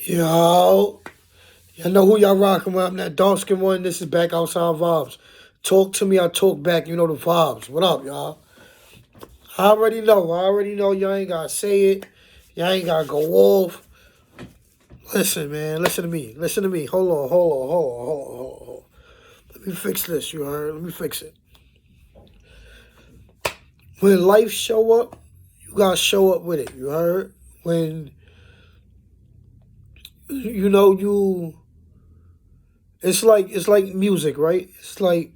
Yo, y'all know who y'all rocking with. I'm that dark skin one. This is Back Outside Vibes. Talk to me, I talk back. You know the vibes. What up, y'all? I already know. Y'all ain't gotta say it. Y'all ain't gotta go off. Listen, man. Listen to me. Hold on. Let me fix this, you heard? Let me fix it. When life show up, you gotta show up with it, you heard? When, you it's like music, right? It's like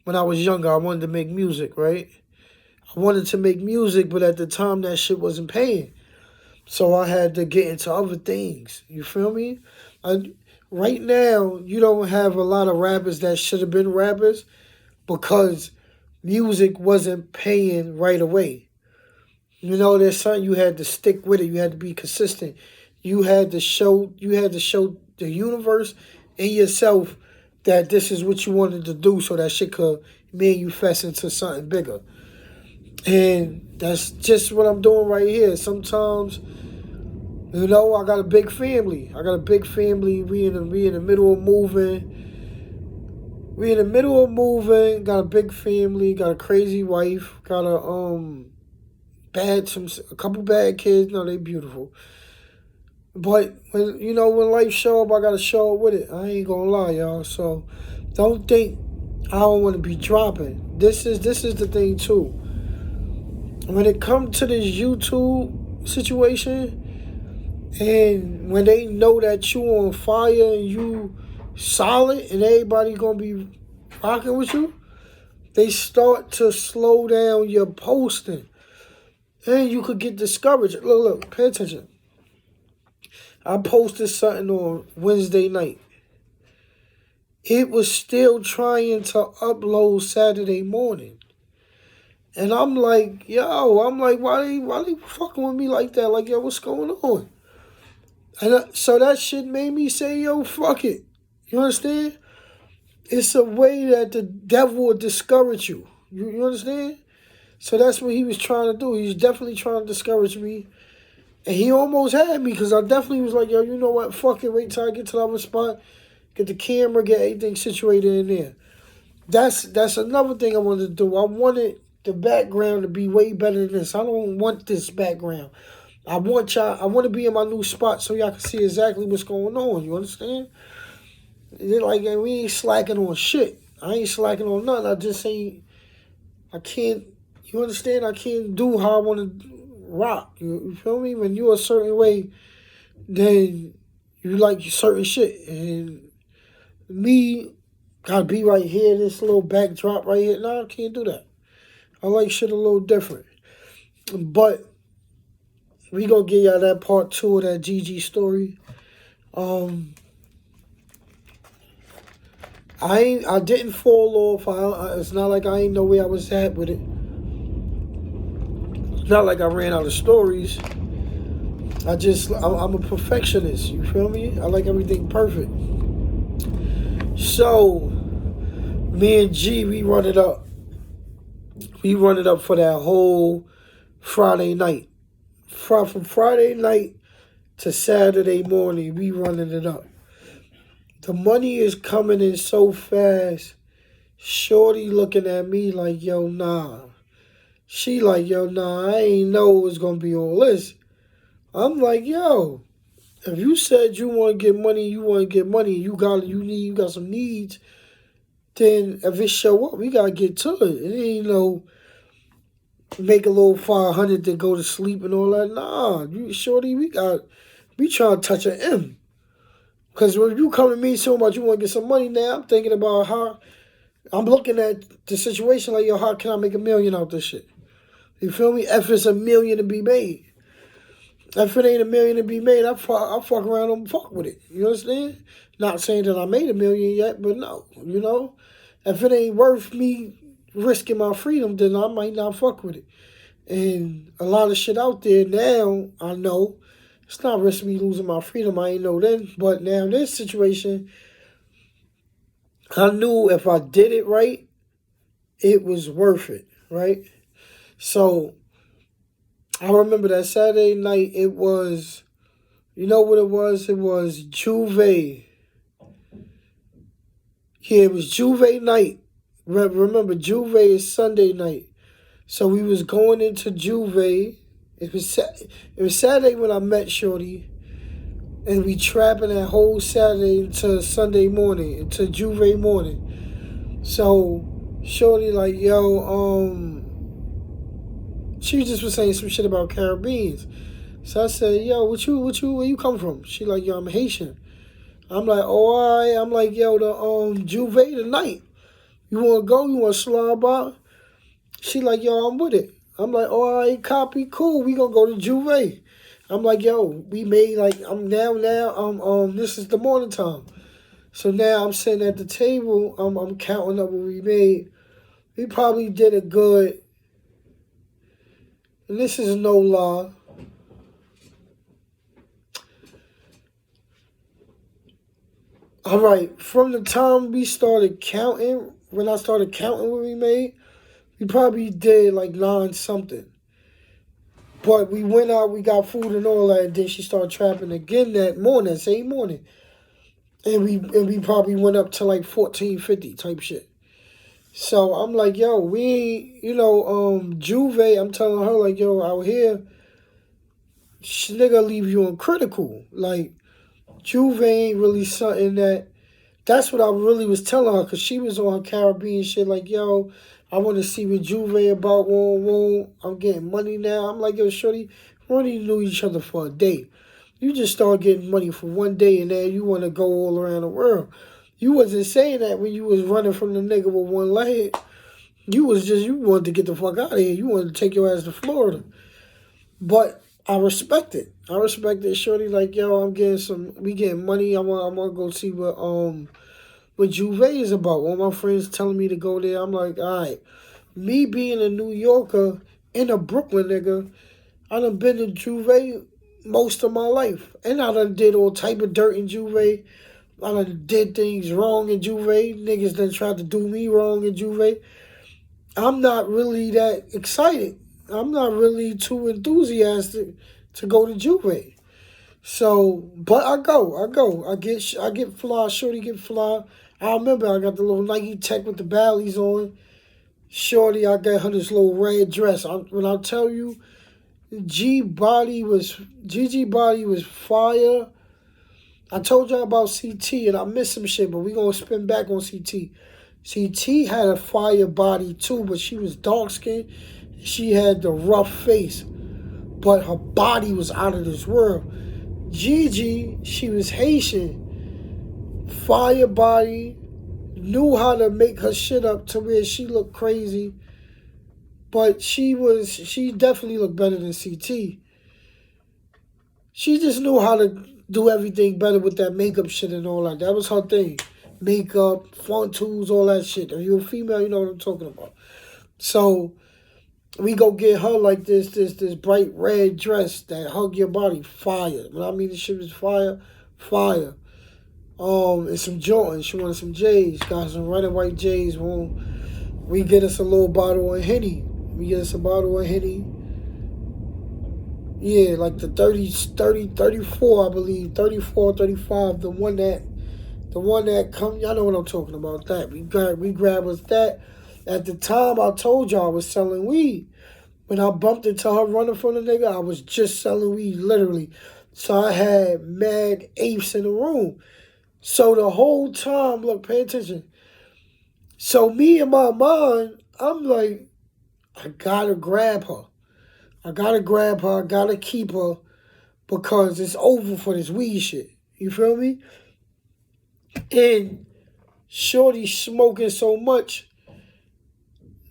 when I was younger, I wanted to make music, right? I wanted to make music, but at the time that shit wasn't paying. So I had to get into other things. You feel me? I, right now, you don't have a lot of rappers that should have been rappers because music wasn't paying right away. There's something you had to stick with it. You had to be consistent. You had to show the universe and yourself that this is what you wanted to do so that shit could manifest into something bigger. And that's just what I'm doing right here. Sometimes, I got a big family. We in the middle of moving. Got a big family. Got a crazy wife. Got a couple bad kids. No, they beautiful. But when life show up, I gotta show up with it. I ain't gonna lie, y'all. So don't think I don't want to be dropping. This is the thing too. When it comes to this YouTube situation, and when they know that you on fire and you solid and everybody gonna be rocking with you, they start to slow down your posting. And you could get discouraged. Look, pay attention. I posted something on Wednesday night. It was still trying to upload Saturday morning. And I'm like, why they fucking with me like that? Like, yo, what's going on? And so that shit made me say, yo, fuck it. You understand? It's a way that the devil will discourage you. You understand? So that's what he was trying to do. He was definitely trying to discourage me. And he almost had me because I definitely was like, yo, you know what? Fuck it. Wait till I get to the other spot. Get the camera, get everything situated in there. That's another thing I wanted to do. I wanted the background to be way better than this. I don't want this background. I want to be in my new spot so y'all can see exactly what's going on. You understand? And we ain't slacking on shit. I ain't slacking on nothing. I can't, you understand? I can't do how I want to rock. You feel me? When you're a certain way, then you like certain shit. And me, gotta be right here, this little backdrop right here. No, I can't do that. I like shit a little different. But we gonna give y'all that part two of that GG story. I didn't fall off. It's not like I ain't know where I was at with it. Not like I ran out of stories. I'm a perfectionist. You feel me? I like everything perfect. So, me and G, we run it up. We run it up for that whole Friday night. From Friday night to Saturday morning, we running it up. The money is coming in so fast. Shorty looking at me like, yo, nah. She like, yo, nah, I ain't know it was going to be all this. I'm like, yo, if you said you want to get money, you got some needs, then if it show up, we got to get to it. It ain't no make a little 500 to go to sleep and all that. Nah, shorty, we trying to touch an M. Because when you come to me so much, you want to get some money now, I'm thinking about how, I'm looking at the situation like, yo, how can I make $1 million out this shit? You feel me? If it's $1 million to be made. If it ain't $1 million to be made, I fuck around and fuck with it. You understand? Not saying that I made $1 million yet, but no, If it ain't worth me risking my freedom, then I might not fuck with it. And a lot of shit out there now, I know, it's not risking me losing my freedom. I ain't know then. But now this situation, I knew if I did it right, it was worth it, right? So I remember that Saturday night, it was, You know what it was? It was Juve. Yeah, it was Juve night. Remember, Juve is Sunday night. So we was going into Juve. It was Saturday when I met Shorty. And we trapping that whole Saturday into Sunday morning, into Juve morning. So Shorty like, yo, she just was saying some shit about Caribbeans. So I said, yo, where you come from? She like, yo, I'm Haitian. I'm like, oh, all right. I'm like, yo, the Juve tonight. You want to go? You want to slide by? She like, yo, I'm with it. I'm like, oh, all right, copy, cool. We gonna go to Juve. I'm like, yo, we made like, this is the morning time. So now I'm sitting at the table. I'm counting up what we made. We probably did a good, and this is no lie. All right, from the time we started counting, when I started counting what we made, we probably did like 9 something. But we went out, we got food and all that, and then she started trapping again that morning, same morning. And we probably went up to like 1450 type shit. So I'm like, yo, we Juve, I'm telling her like, yo, out here, nigga leave you on critical. Like, Juve ain't really something that's what I really was telling her, because she was on her Caribbean shit like, yo, I want to see what Juve about, I'm getting money now. I'm like, yo, shorty, we already knew each other for a day. You just start getting money for one day and then you want to go all around the world. You wasn't saying that when you was running from the nigga with one leg. You wanted to get the fuck out of here. You wanted to take your ass to Florida. But I respect it. I respect it, shorty. Like, yo, we getting money. I want to go see what Juve is about. All my friends telling me to go there. I'm like, all right. Me being a New Yorker and a Brooklyn nigga, I done been to Juve most of my life. And I done did all type of dirt in Juve. I done did things wrong in Juve. Niggas done tried to do me wrong in Juve. I'm not really that excited. I'm not really too enthusiastic to go to Juve. So, but I go. I get fly. Shorty get fly. I remember I got the little Nike Tech with the Bally's on. Shorty, I got her this little red dress. When I tell you, GG body was fire. I told y'all about CT and I missed some shit, but we gonna spin back on CT. CT had a fire body too, but she was dark skinned. She had the rough face, but her body was out of this world. Gigi, she was Haitian, fire body, knew how to make her shit up to where she looked crazy, but she definitely looked better than CT. She just knew how to do everything better with that makeup shit and all that. That was her thing. Makeup, front tools, all that shit. If you're a female, you know what I'm talking about. So we go get her like this bright red dress that hug your body, fire. When I mean this shit was fire. And some Jordans. She wanted some J's. Got some red and white J's. We get us a little bottle of Henny. Yeah, like the 34, I believe. 34, 35. The one that come, y'all know what I'm talking about. That we grabbed us that. At the time, I told y'all I was selling weed. When I bumped into her running from the nigga, I was just selling weed, literally. So I had mad apes in the room. So the whole time, look, pay attention. So me in my mind, I'm like, I gotta grab her. I gotta keep her because it's over for this weed shit. You feel me? And Shorty smoking so much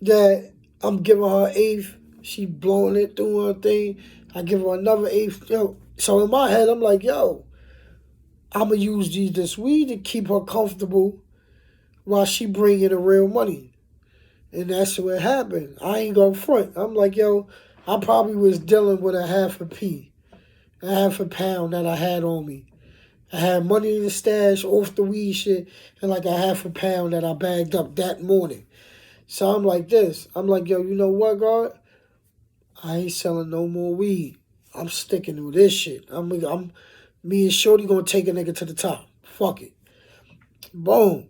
that I'm giving her eighth. She blowing it through her thing. I give her another eighth. Yo. So in my head, I'm like, yo, I'm going to use this weed to keep her comfortable while she bringing the real money. And that's what happened. I ain't going to front. I'm like, yo, I probably was dealing with a half a pound that I had on me. I had money in the stash off the weed shit and like a half a pound that I bagged up that morning. So I'm like this. I'm like, yo, you know what, God? I ain't selling no more weed. I'm sticking with this shit. Me and Shorty gonna take a nigga to the top. Fuck it. Boom.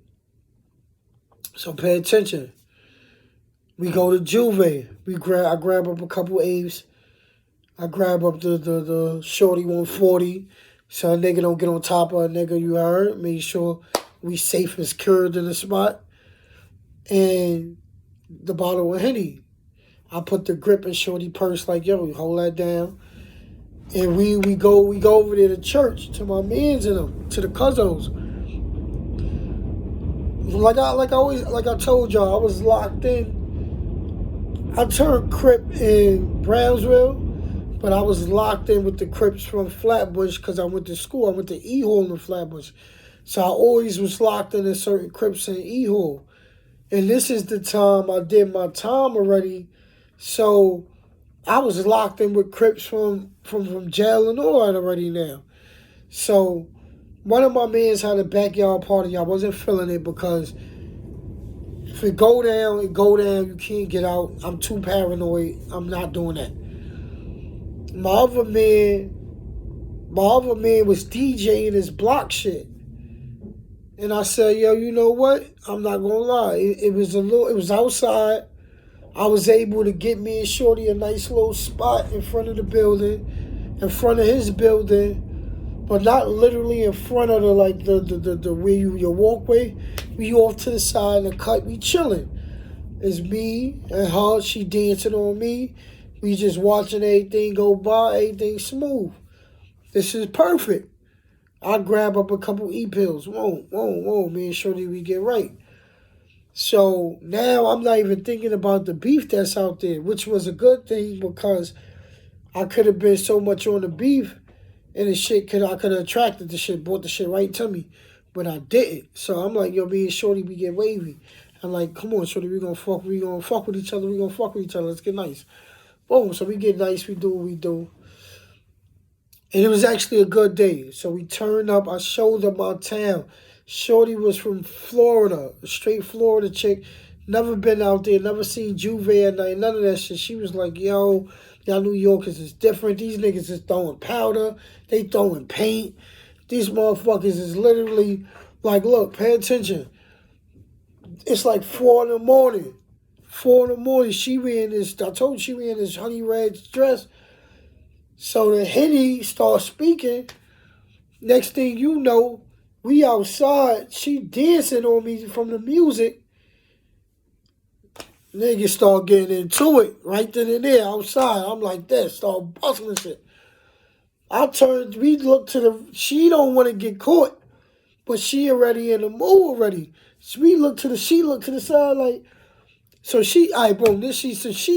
So pay attention. We go to Juve. I grab up a couple apes. I grab up the Shorty 140. So a nigga don't get on top of a nigga, you heard. Make sure we safe and secured in the spot. And the bottle of Henny. I put the grip in Shorty purse like, yo, hold that down. And we go over there to church, to my mans and them, to the cousins. Like I told y'all, I was locked in. I turned Crip in Brownsville, but I was locked in with the Crips from Flatbush because I went to school. I went to E Hall in Flatbush. So I always was locked in certain Crips in E Hall. And this is the time I did my time already. So I was locked in with Crips from jail and all that already now. So one of my mans had a backyard party. I wasn't feeling it because if it go down, it go down. You can't get out. I'm too paranoid. I'm not doing that. My other man was DJing his block shit. And I said, yo, you know what? I'm not gonna lie. It was outside. I was able to get me and Shorty a nice little spot in front of the building, in front of his building, but not literally in front of the where your walkway. We off to the side of the cut, we chilling. It's me and her, she dancing on me. We just watching everything go by, everything smooth. This is perfect. I grab up a couple E-pills. Whoa, me and Shorty, we get right. So now I'm not even thinking about the beef that's out there, which was a good thing because I could have been so much on the beef and the shit I could have attracted the shit, brought the shit right to me, but I didn't. So I'm like, yo, me and Shorty, we get wavy. I'm like, come on, Shorty, we gonna fuck with each other, let's get nice. Boom, so we get nice, we do what we do. And it was actually a good day. So we turned up, I showed them my town. Shorty was from Florida, a straight Florida chick. Never been out there, never seen Juve at night, none of that shit. She was like, yo, y'all New Yorkers is different. These niggas is throwing powder. They throwing paint. These motherfuckers is literally like, look, pay attention. It's like 4 in the morning. 4 in the morning, I told you she ran this honey red dress. So the Henny starts speaking. Next thing you know, we outside. She dancing on me from the music. Niggas start getting into it right then and there outside. I'm like this, start busting shit. We look she don't want to get caught, but she already in the mood already. So she looked to the side like, so she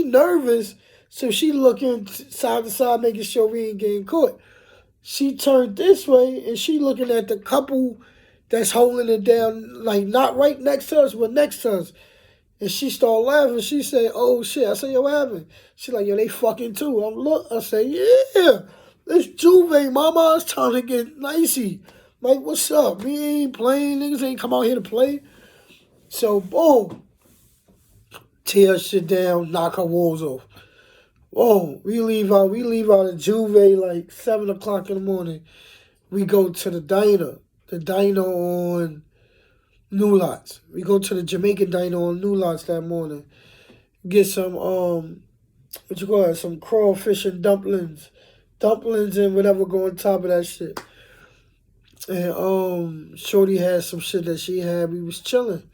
nervous, so she looking side to side making sure we ain't getting caught. She turned this way and she looking at the couple that's holding it down, like not right next to us, but next to us. And she started laughing. She said, oh shit. I said, yo, what happened? She like, yo, they fucking too. I said, yeah, it's Juve, mama. It's time to get nicey. Like, what's up? We ain't playing. Niggas ain't come out here to play. So, boom. Tear shit down, knock her walls off. Whoa, we leave out of Juve like 7 o'clock in the morning. We go to the diner on New Lots. We go to the Jamaican diner on New Lots that morning. Get some, some crawfish and dumplings and whatever go on top of that shit. And Shorty had some shit that she had. We was chilling.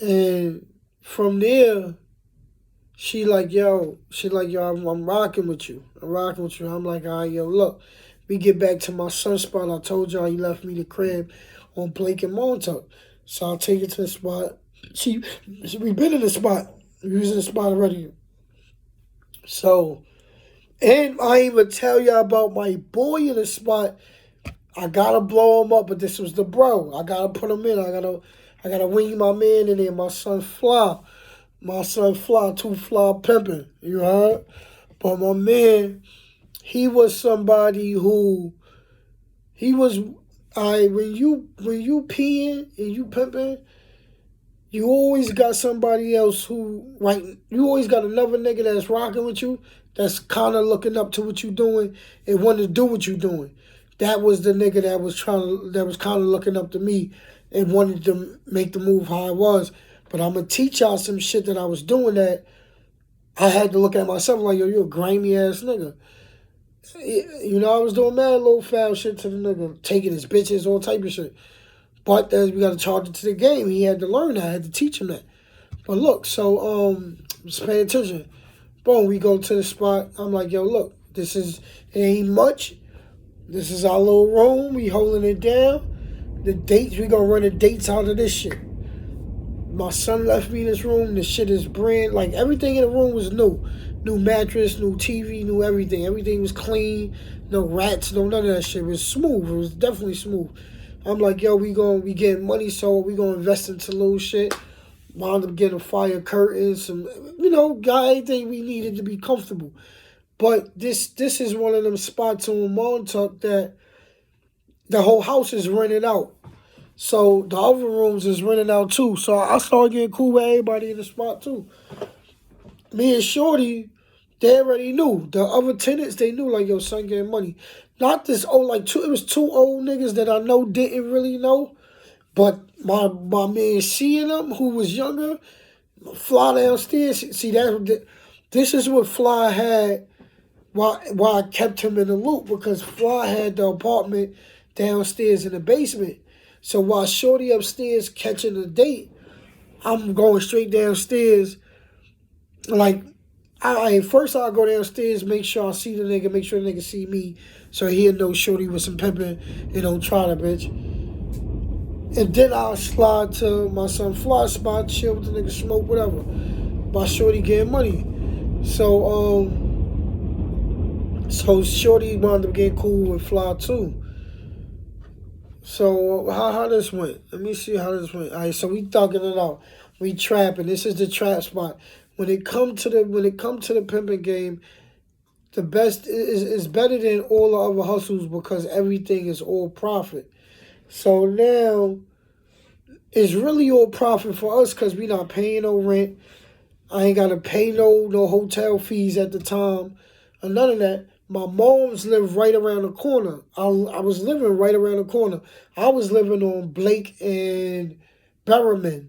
And from there, she like, yo, I'm rocking with you. I'm like, all right, yo, look. We get back to my son's spot. I told y'all he left me the crib on Blake and Montauk. So I'll take it to the spot. We been in the spot. We was in the spot already. So, and I ain't even tell y'all about my boy in the spot. I gotta blow him up, but this was the bro. I gotta put him in. I gotta wing my man in there. My son Fly, too fly pimping. You heard? But my man, he was somebody who, when you peeing and you pimping, you always got somebody else you always got another nigga that's rocking with you, that's kind of looking up to what you doing and want to do what you doing. that was the nigga that was kind of looking up to me and wanted to make the move how I was. But I'm gonna teach y'all some shit that I was doing that I had to look at myself like, yo, you a grimy ass nigga. You know, I was doing mad little foul shit to the nigga, taking his bitches, all type of shit. But as we got to charge it to the game, he had to learn that. I had to teach him that. But look, so just pay attention. Boom, we go to the spot. I'm like, yo, look, it ain't much. This is our little room. We holding it down. The dates, we gonna run the dates out of this shit. My son left me in this room. The shit is brand, like everything in the room was new. New mattress, new TV, new everything. Everything was clean. No rats, no none of that shit. It was smooth. It was definitely smooth. I'm like, yo, we getting money, so we gonna invest into little shit. Wound up getting fire curtains, some, got everything we needed to be comfortable. But this is one of them spots on Montauk that the whole house is rented out. So the other rooms is rented out too. So I started getting cool with everybody in the spot too. Me and Shorty, they already knew. The other tenants, they knew, like, yo, son getting money. Not this old, it was two old niggas that I know didn't really know. But my man seeing them, who was younger, fly downstairs. See, this is what Fly had, why I kept him in the loop, because Fly had the apartment downstairs in the basement. So while Shorty upstairs catching a date, I'm going straight downstairs. Like, first I'll go downstairs, make sure I see the nigga, make sure the nigga see me, so he'll know Shorty with some pimping and don't try the bitch. And then I'll slide to my son Fly's spot, chill with the nigga, smoke, whatever. By Shorty getting money. So Shorty wound up getting cool with Fly too. So how this went? Let me see how this went. All right, so we thugging it out. We trapping. This is the trap spot. When it come to the pimping game, the best is better than all the other hustles because everything is all profit. So now it's really all profit for us because we not paying no rent. I ain't gotta pay no hotel fees at the time or none of that. My moms live right around the corner. I was living right around the corner. I was living on Blake and Berriman.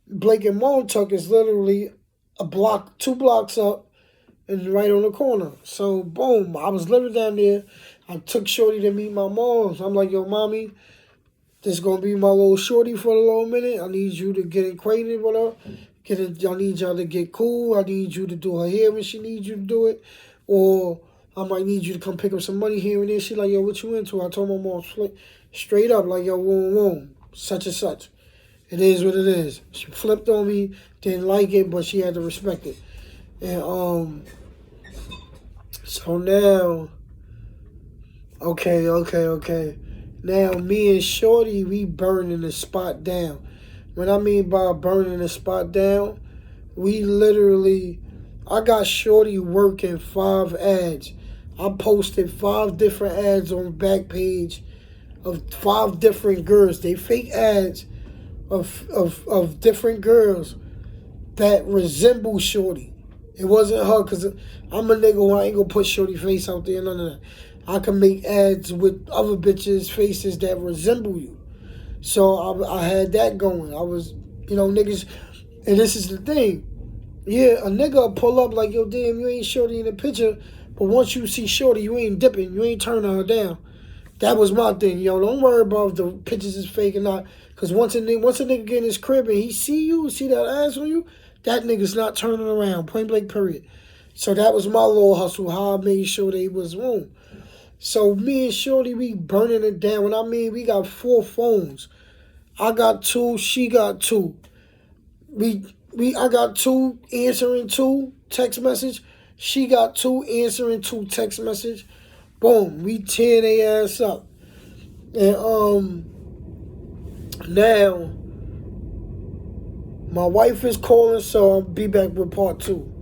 Blake and Montauk is literally a block, 2 blocks up, and right on the corner. So, boom, I was living down there. I took Shorty to meet my moms. I'm like, yo, mommy, this is going to be my little Shorty for a little minute. I need you to get acquainted with her. I need y'all to get cool. I need you to do her hair when she needs you to do it. Or I might need you to come pick up some money here and there. She like, yo, what you into? I told my mom straight up, like, yo, whoa, such and such. It is what it is. She flipped on me, didn't like it, but she had to respect it. And so now, okay. Now me and Shorty, we burning the spot down. What I mean by burning the spot down, we literally, I got Shorty working 5 ads. I posted 5 different ads on the back page of 5 different girls. They fake ads of different girls that resemble Shorty. It wasn't her, because I'm a nigga who I ain't gonna put Shorty face out there, none of that. I can make ads with other bitches' faces that resemble you. So I had that going. I was, niggas, and this is the thing. Yeah, a nigga will pull up like, yo, damn, you ain't Shorty in the picture, but once you see Shorty, you ain't dipping, you ain't turning her down. That was my thing, yo. Don't worry about if the pictures is fake or not. Because once a nigga get in his crib and he see that ass on you, that nigga's not turning around. Point blank, period. So that was my little hustle, how I made sure they was wrong. So me and Shorty, we burning it down. When I mean, we got 4 phones. I got 2, she got 2. I got 2 answering 2 text message. She got 2 answering 2 text message. Boom, we tearing their ass up. And now my wife is calling, so I'll be back with part 2.